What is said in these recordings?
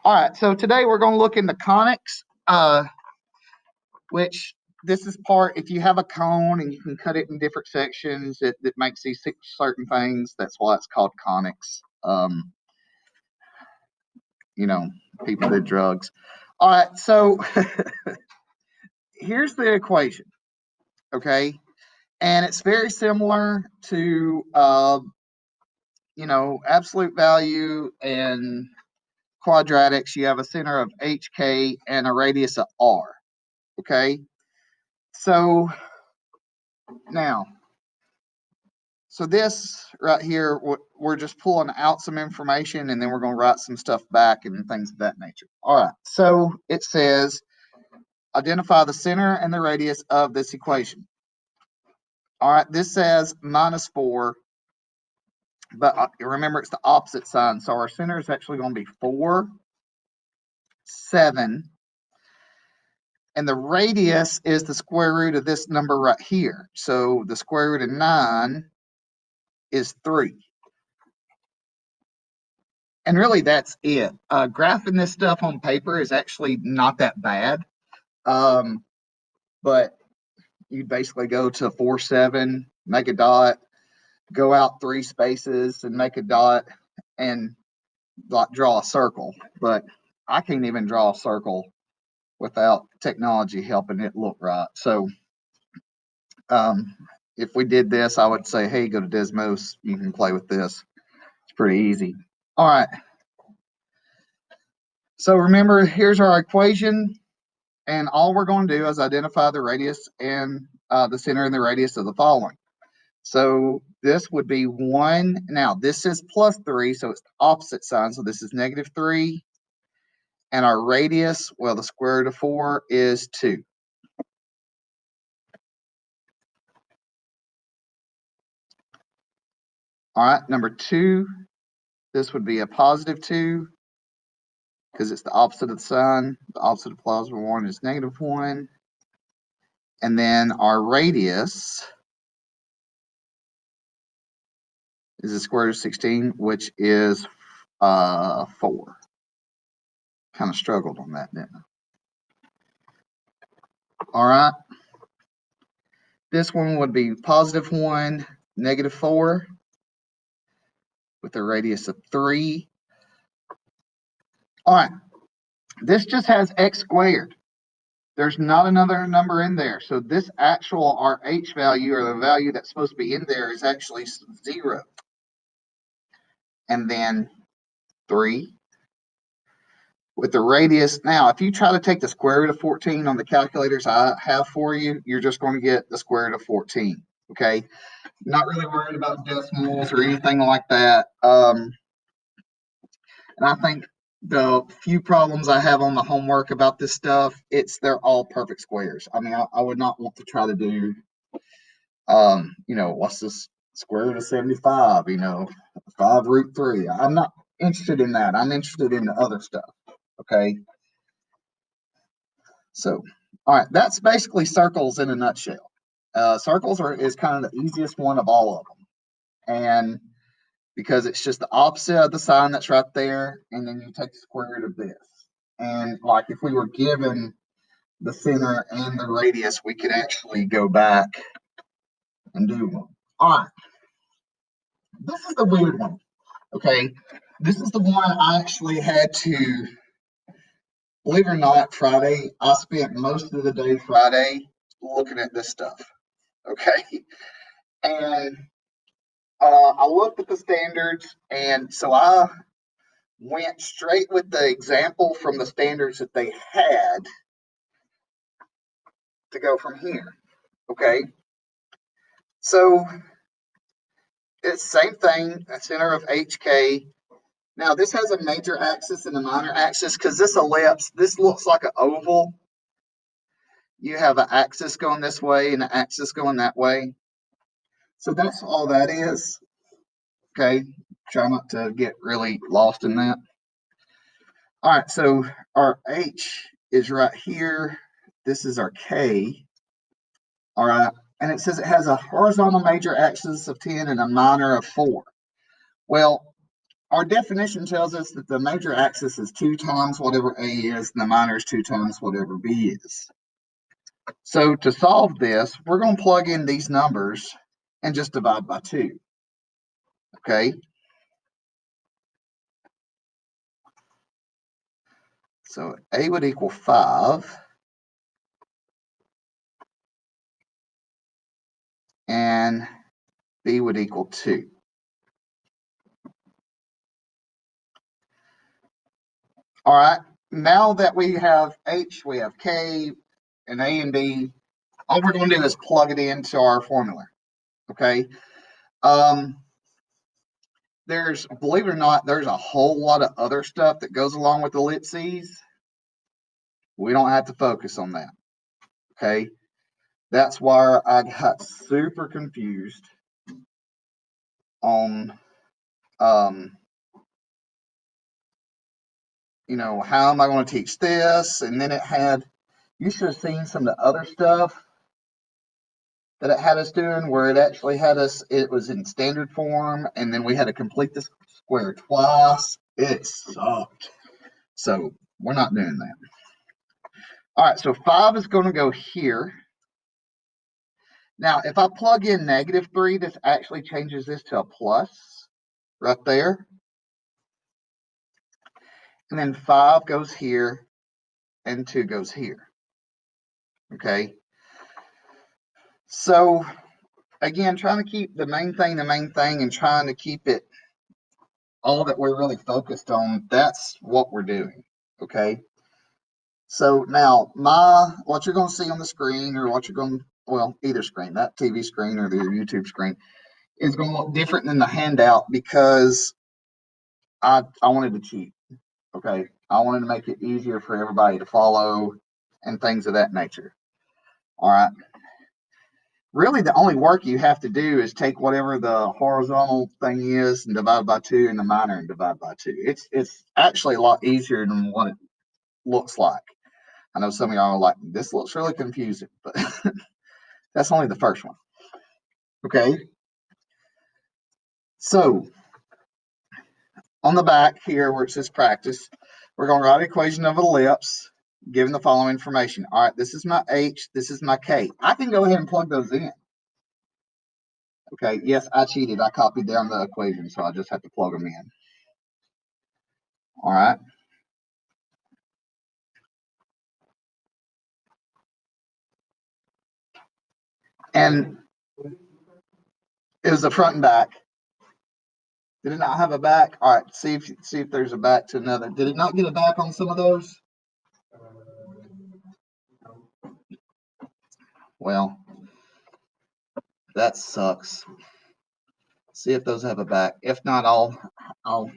All right, so today we're going to look into conics, which this is part, if you have a cone and you can cut it in different sections, it makes these certain things. That's why it's called conics. People did drugs. All right, so here's the equation, okay? And it's very similar to, absolute value and quadratics. You have a center of HK and a radius of R, okay? So now, this right here, we're just pulling out some information and then we're going to write some stuff back and things of that nature. All right, so it says identify the center and the radius of this equation. All right, this says -4, but remember it's the opposite sign. So our center is actually going to be 4, 7. And the radius is the square root of this number right here. So the square root of 9 is 3. And really, that's it. Graphing this stuff on paper is actually not that bad. But you basically go to 4, 7, make a dot, go out 3 spaces and make a dot, and draw a circle. But I can't even draw a circle without technology helping it look right. So if we did this, I would say, hey, go to Desmos. You can play with this. It's pretty easy. All right. So remember, here's our equation. And all we're going to do is identify the radius and the center and the radius of the following. So this would be 1. Now, this is +3, so it's the opposite sign. So this is -3. And our radius, well, the square root of 4 is 2. All right, number 2, this would be a +2 because it's the opposite of the sign. The opposite of +1 is -1. And then our radius is the square root of 16, which is 4. Kind of struggled on that, didn't I? All right. This one would be +1, -4, with a radius of 3. All right. This just has x squared. There's not another number in there. So this actual, our h value, or the value that's supposed to be in there, is actually 0. And then 3 with the radius. Now, if you try to take the square root of 14 on the calculators I have for you, you're just going to get the square root of 14. Okay. Not really worried about decimals or anything like that. And I think the few problems I have on the homework about this stuff, they're all perfect squares. I mean, I would not want to try to do, what's this square root of 75? 5 root 3. I'm not interested in that. I'm interested in the other stuff. Okay. So, all right, that's basically circles in a nutshell. Circles is kind of the easiest one of all of them. And because it's just the opposite of the sign that's right there, and then you take the square root of this. And like if we were given the center and the radius, we could actually go back and do one. All right. This is the weird one. Okay. This is the one I actually had to, believe it or not, Friday, I spent most of the day Friday looking at this stuff. Okay. And I looked at the standards, and so I went straight with the example from the standards that they had to go from here. Okay. So it's the same thing, a center of HK. Now this has a major axis and a minor axis because this ellipse, this looks like an oval. You have an axis going this way and an axis going that way. So that's all that is. Okay. Try not to get really lost in that. All right. So our H is right here. This is our K. All right. And it says it has a horizontal major axis of 10 and a minor of 4. Well, our definition tells us that the major axis is 2 times whatever A is, and the minor is 2 times whatever B is. So to solve this, we're going to plug in these numbers and just divide by 2. Okay? So A would equal 5. And B would equal 2. All right, now that we have H, we have K, and A and B, all we're going to do is plug it into our formula, okay? There's, believe it or not, there's a whole lot of other stuff that goes along with ellipses. We don't have to focus on that, okay? That's why I got super confused on, you know, how am I going to teach this? And then it had, you should have seen some of the other stuff that it had us doing, where it actually had us, it was in standard form, and then we had to complete the square twice. It sucked. So we're not doing that. All right, so 5 is going to go here. Now, if I plug in -3, this actually changes this to a plus right there. And then 5 goes here, and 2 goes here. Okay. So, again, trying to keep the main thing, and trying to keep it all that we're really focused on, that's what we're doing, okay? So now what you're going to see on the screen, or what you're going to, well, either screen, that TV screen or the YouTube screen, is going to look different than the handout because I wanted to cheat, okay? I wanted to make it easier for everybody to follow and things of that nature, all right? Really, the only work you have to do is take whatever the horizontal thing is and divide by 2, and the minor and divide by 2. It's actually a lot easier than what it looks like. I know some of y'all are like, this looks really confusing, but that's only the first one. Okay. So on the back here where it says practice, we're going to write an equation of an ellipse given the following information. All right, this is my H, this is my K. I can go ahead and plug those in. Okay, yes, I cheated. I copied down the equation, so I just have to plug them in. All right. And it was the front and back. Did it not have a back? All right, see if there's a back to another. Did it not get a back on some of those? Well, that sucks. See if those have a back. If not, I'll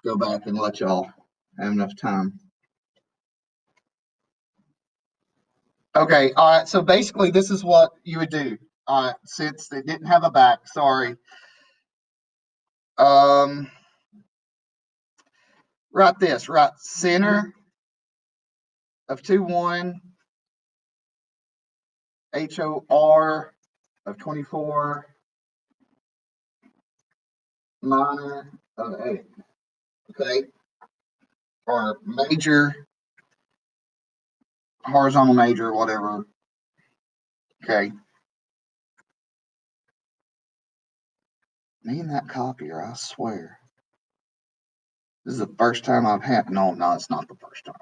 go back and let y'all have enough time. Okay, all right. So basically, this is what you would do. All right, since it didn't have a back, sorry. Write this. Write center of 2, 1, HOR of 24, minor of 8. Okay, or major, horizontal major, whatever. Okay. Me and that copier, I swear. This is the first time I've had. No, it's not the first time.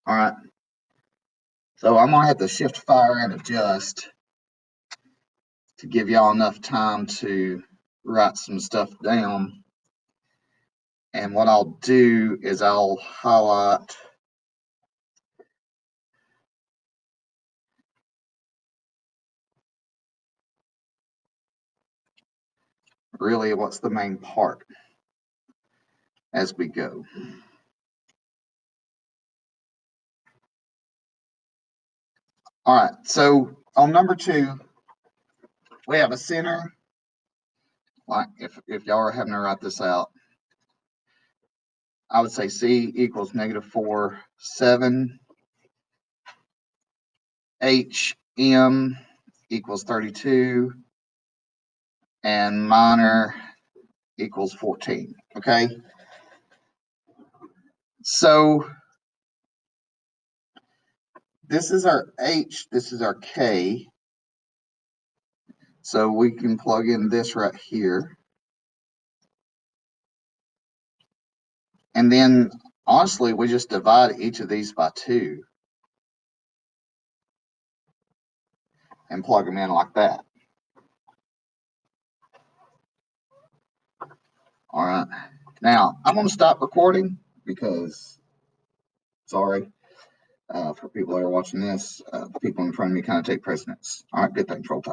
All right. So I'm gonna have to shift fire and adjust to give y'all enough time to write some stuff down. And what I'll do is I'll highlight really what's the main part as we go. All right, so on number 2, we have a center. Like if y'all are having to write this out, I would say C equals -4, 7. HM equals 32. And minor equals 14. Okay. So this is our H, this is our K. So we can plug in this right here. And then honestly, we just divide each of these by 2 and plug them in like that. All right. Now I'm going to stop recording because, sorry, for people that are watching this, the people in front of me kind of take precedence. All right, good thing, roll time.